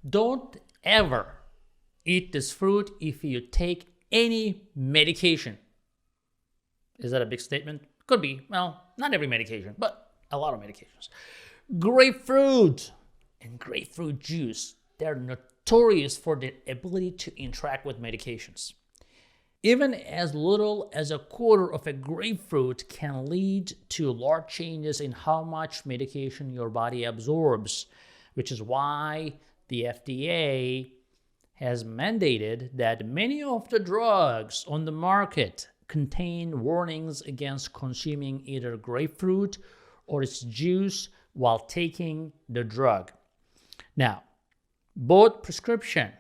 Don't ever eat this fruit if you take any medication. Is that a big statement? Could be. Well, not every medication, but a lot of medications. Grapefruit and grapefruit juice, they're notorious for their ability to interact with medications. Even as little as a quarter of a grapefruit can lead to large changes in how much medication your body absorbs, which is why the FDA has mandated that many of the drugs on the market contain warnings against consuming either grapefruit or its juice while taking the drug. Now, both prescription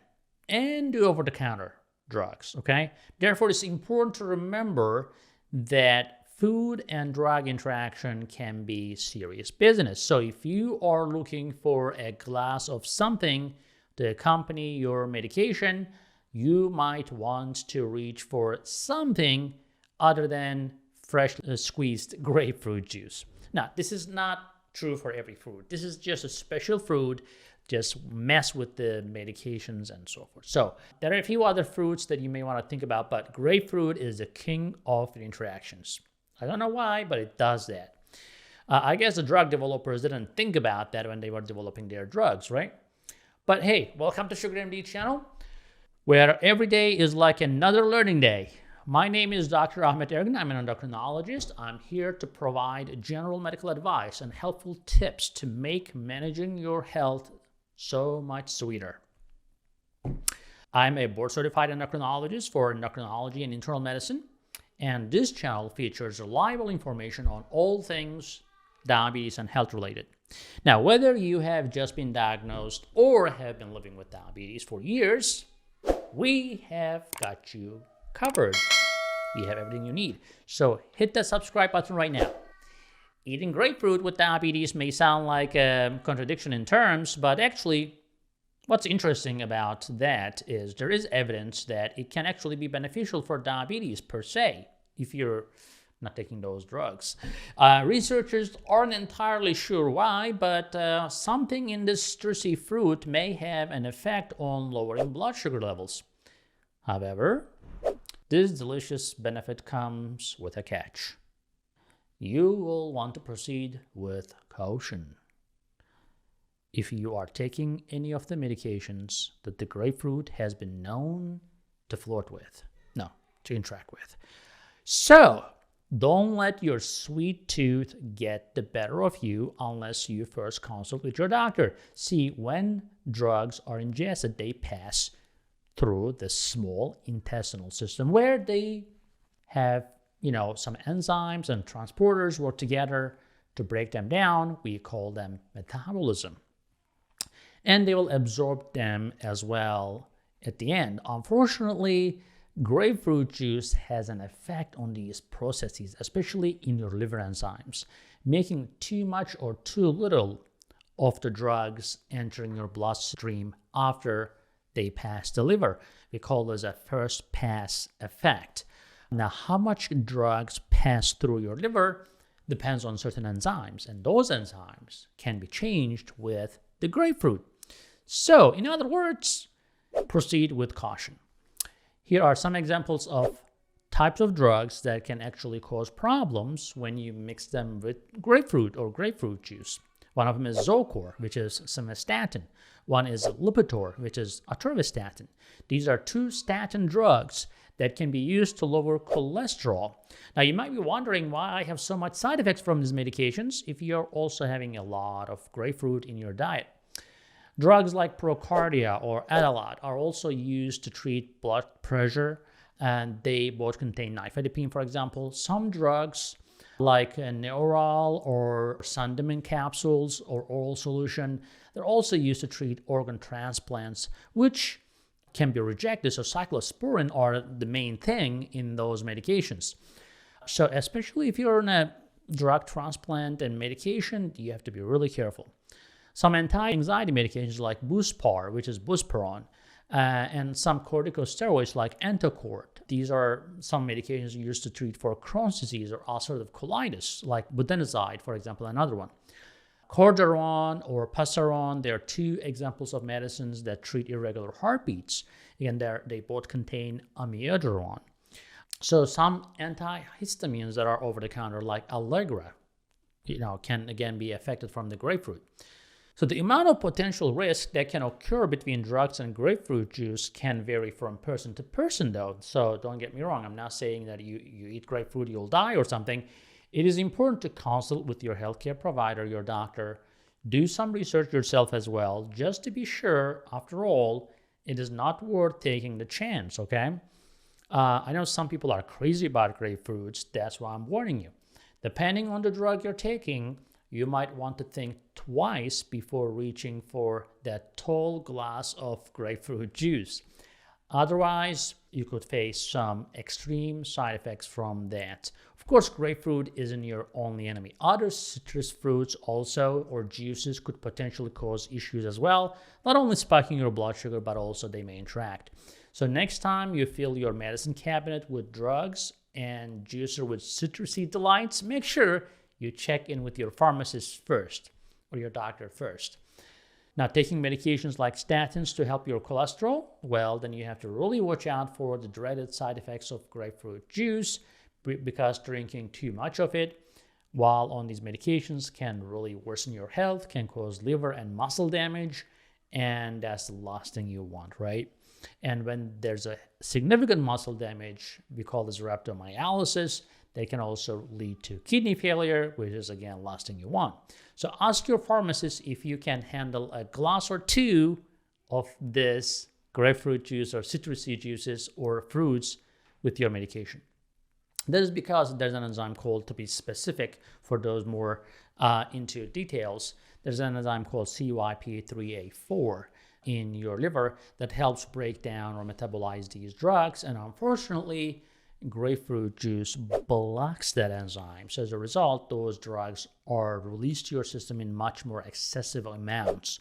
and the over-the-counter drugs, okay? Therefore, it's important to remember that food and drug interaction can be serious business. So if you are looking for a glass of something to accompany your medication, you might want to reach for something other than fresh squeezed grapefruit juice. Now, this is not true for every fruit. This is just a special fruit. Just mess with the medications and so forth. So there are a few other fruits that you may want to think about, but grapefruit is the king of the interactions. I don't know why, but it does that. I guess the drug developers didn't think about that when they were developing their drugs, right? But hey, welcome to Sugar MD channel, where every day is like another learning day. My name is Dr. Ahmet Ergin. I'm an endocrinologist. I'm here to provide general medical advice and helpful tips to make managing your health so much sweeter. I'm a board-certified endocrinologist for endocrinology and internal medicine, and this channel features reliable information on all things diabetes and health-related. Now, whether you have just been diagnosed or have been living with diabetes for years, we have got you covered. We have everything you need. So hit the subscribe button right now. Eating grapefruit with diabetes may sound like a contradiction in terms, but actually, what's interesting about that is there is evidence that it can actually be beneficial for diabetes per se, if you're not taking those drugs. Researchers aren't entirely sure why, but something in this citrusy fruit may have an effect on lowering blood sugar levels. However, this delicious benefit comes with a catch. You will want to proceed with caution. If you are taking any of the medications that the grapefruit has been known to to interact with. So, don't let your sweet tooth get the better of you unless you first consult with your doctor. See, when drugs are ingested, they pass through the small intestinal system where they have some enzymes and transporters work together to break them down. We call them metabolism. And they will absorb them as well at the end. Unfortunately, grapefruit juice has an effect on these processes, especially in your liver enzymes, making too much or too little of the drugs entering your bloodstream after they pass the liver. We call this a first pass effect. Now, how much drugs pass through your liver depends on certain enzymes, and those enzymes can be changed with the grapefruit. So, in other words, proceed with caution. Here are some examples of types of drugs that can actually cause problems when you mix them with grapefruit or grapefruit juice. One of them is Zocor, which is simvastatin. One is Lipitor, which is atorvastatin. These are two statin drugs that can be used to lower cholesterol. Now, you might be wondering why I have so much side effects from these medications if you're also having a lot of grapefruit in your diet. Drugs like Procardia or Adalat are also used to treat blood pressure, and they both contain nifedipine, for example. Some drugs like Neoral or Sandemin capsules or oral solution, they're also used to treat organ transplants, which can be rejected. So cyclosporin are the main thing in those medications. So especially if you're on a drug transplant and medication, you have to be really careful. Some anti-anxiety medications like Buspar, which is Buspirone, and some corticosteroids like Entocort. These are some medications used to treat for Crohn's disease or ulcerative colitis, like budesonide, for example, another one. Cordaron or Passaron, they're two examples of medicines that treat irregular heartbeats. Again, they both contain amiodarone. So some antihistamines that are over the counter, like Allegra, can again be affected from the grapefruit. So the amount of potential risk that can occur between drugs and grapefruit juice can vary from person to person, though. So don't get me wrong. I'm not saying that you eat grapefruit, you'll die or something. It is important to consult with your healthcare provider, your doctor. Do some research yourself as well, just to be sure. After all, it is not worth taking the chance, okay? I know some people are crazy about grapefruits. That's why I'm warning you. Depending on the drug you're taking, you might want to think twice before reaching for that tall glass of grapefruit juice. Otherwise, you could face some extreme side effects from that. Of course, grapefruit isn't your only enemy. Other citrus fruits also or juices could potentially cause issues as well, not only spiking your blood sugar, but also they may interact. So next time you fill your medicine cabinet with drugs and juicer with citrusy delights, make sure you check in with your pharmacist first or your doctor first. Now, taking medications like statins to help your cholesterol, well, then you have to really watch out for the dreaded side effects of grapefruit juice, because drinking too much of it while on these medications can really worsen your health, can cause liver and muscle damage, and that's the last thing you want, right? And when there's a significant muscle damage, we call this rhabdomyolysis. They can also lead to kidney failure, which is, again, last thing you want. So ask your pharmacist if you can handle a glass or two of this grapefruit juice or citrusy juices or fruits with your medication. This is because there's an enzyme called, to be specific for those more into details, there's an enzyme called CYP3A4 in your liver that helps break down or metabolize these drugs. And unfortunately, grapefruit juice blocks that enzyme. So as a result, those drugs are released to your system in much more excessive amounts.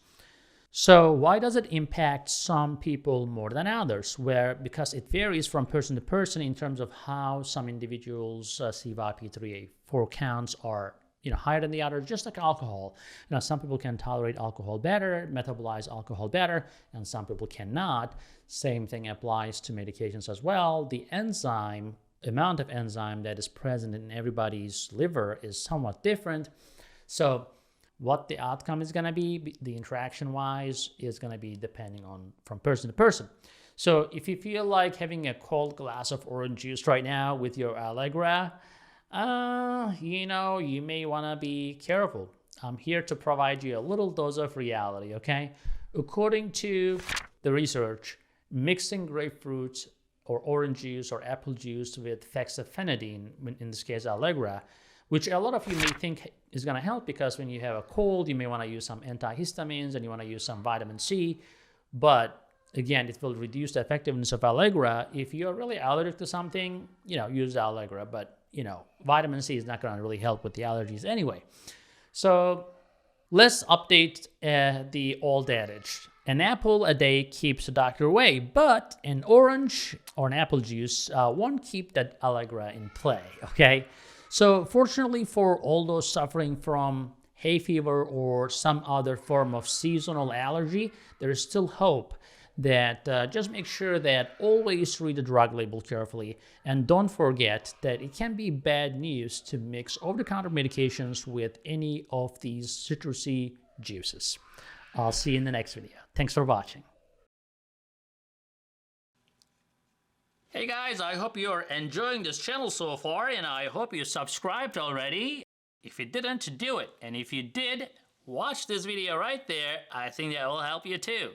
So why does it impact some people more than others? Because it varies from person to person in terms of how some individuals' CYP3A4 counts are higher than the others, just like alcohol. Some people can tolerate alcohol better, metabolize alcohol better, and some people cannot. Same thing applies to medications as well. The amount of enzyme that is present in everybody's liver is somewhat different. So what the outcome is going to be, the interaction-wise, is going to be depending on from person to person. So if you feel like having a cold glass of orange juice right now with your Allegra, you may want to be careful. I'm here to provide you a little dose of reality, okay? According to the research, mixing grapefruit or orange juice or apple juice with fexofenadine, in this case Allegra, which a lot of you may think is going to help because when you have a cold, you may want to use some antihistamines and you want to use some vitamin C. But again, it will reduce the effectiveness of Allegra. If you're really allergic to something, use Allegra. But, vitamin C is not going to really help with the allergies anyway. So let's update the old adage. An apple a day keeps the doctor away, but an orange or an apple juice won't keep that Allegra in play, okay? So fortunately for all those suffering from hay fever or some other form of seasonal allergy, there is still hope that just make sure that always read the drug label carefully, and don't forget that it can be bad news to mix over-the-counter medications with any of these citrusy juices. I'll see you in the next video. Thanks for watching. Hey guys, I hope you're enjoying this channel so far, and I hope you subscribed already. If you didn't, do it. And if you did, watch this video right there. I think that will help you too.